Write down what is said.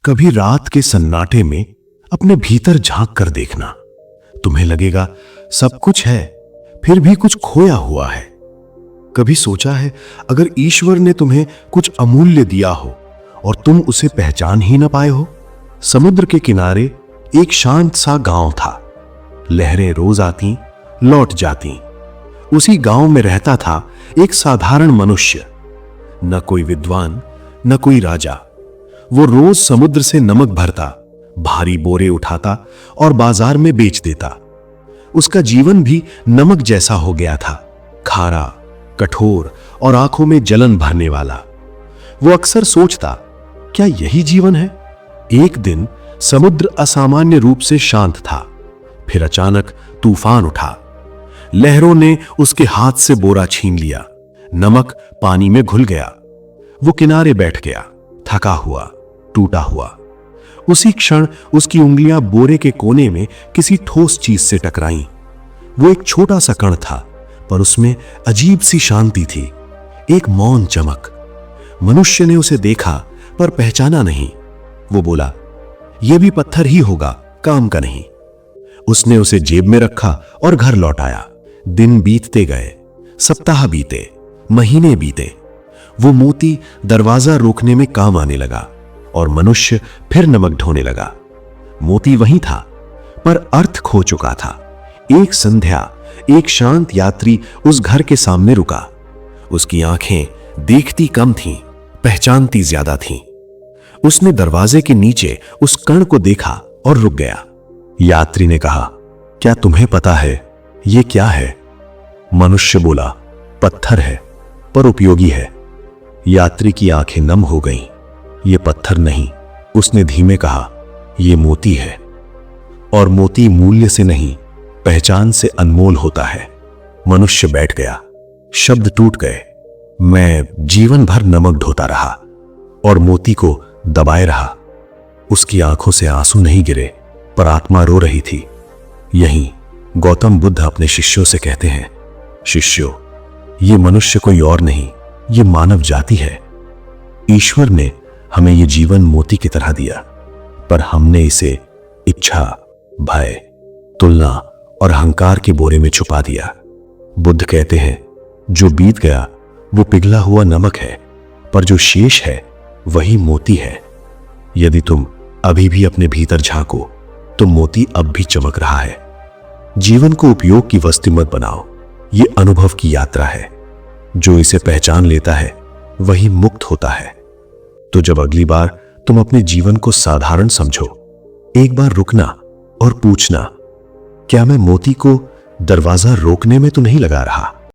कभी रात के सन्नाटे में अपने भीतर झांक कर देखना। तुम्हें लगेगा सब कुछ है, फिर भी कुछ खोया हुआ है। कभी सोचा है अगर ईश्वर ने तुम्हें कुछ अमूल्य दिया हो और तुम उसे पहचान ही न पाए हो? समुद्र के किनारे एक शांत सा गांव था। लहरें रोज आती लौट जाती। उसी गांव में रहता था एक साधारण मनुष्य, न कोई विद्वान न कोई राजा। वो रोज समुद्र से नमक भरता, भारी बोरे उठाता और बाजार में बेच देता। उसका जीवन भी नमक जैसा हो गया था, खारा, कठोर और आंखों में जलन भरने वाला। वो अक्सर सोचता, क्या यही जीवन है? एक दिन समुद्र असामान्य रूप से शांत था। फिर अचानक तूफान उठा। लहरों ने उसके हाथ से बोरा छीन लिया। नमक पानी में घुल गया। वो किनारे बैठ गया, थका हुआ, टूटा हुआ। उसी क्षण उसकी उंगलियां बोरे के कोने में किसी ठोस चीज से टकराईं। वो एक छोटा सा कण था, पर उसमें अजीब सी शांति थी, एक मौन चमक। मनुष्य ने उसे देखा पर पहचाना नहीं। वो बोला, यह भी पत्थर ही होगा, काम का नहीं। उसने उसे जेब में रखा और घर लौट आया। दिन बीतते गए, सप्ताह बीते, महीने बीते। वो मोती दरवाजा रोकने में काम आने लगा और मनुष्य फिर नमक ढोने लगा। मोती वहीं था, पर अर्थ खो चुका था। एक संध्या एक शांत यात्री उस घर के सामने रुका। उसकी आंखें देखती कम थीं, पहचानती ज्यादा थीं। उसने दरवाजे के नीचे उस कण को देखा और रुक गया। यात्री ने कहा, क्या तुम्हें पता है ये क्या है? मनुष्य बोला, पत्थर है, पर उपयोगी है। यात्री की आंखें नम हो गईं। ये पत्थर नहीं, उसने धीमे कहा, ये मोती है। और मोती मूल्य से नहीं, पहचान से अनमोल होता है। मनुष्य बैठ गया, शब्द टूट गए। मैं जीवन भर नमक ढोता रहा और मोती को दबाए रहा। उसकी आंखों से आंसू नहीं गिरे, पर आत्मा रो रही थी। यहीं गौतम बुद्ध अपने शिष्यों से कहते हैं, शिष्यों, ये मनुष्य कोई और नहीं, ये मानव जाति है। ईश्वर ने हमें ये जीवन मोती की तरह दिया, पर हमने इसे इच्छा, भय, तुलना और अहंकार के बोरे में छुपा दिया। बुद्ध कहते हैं, जो बीत गया वो पिघला हुआ नमक है, पर जो शेष है वही मोती है। यदि तुम अभी भी अपने भीतर झांको तो मोती अब भी चमक रहा है। जीवन को उपयोग की वस्तु मत बनाओ, ये अनुभव की यात्रा है। जो इसे पहचान लेता है वही मुक्त होता है। तो जब अगली बार तुम अपने जीवन को साधारण समझो, एक बार रुकना और पूछना, क्या मैं मोती को दरवाजा रोकने में तो नहीं लगा रहा?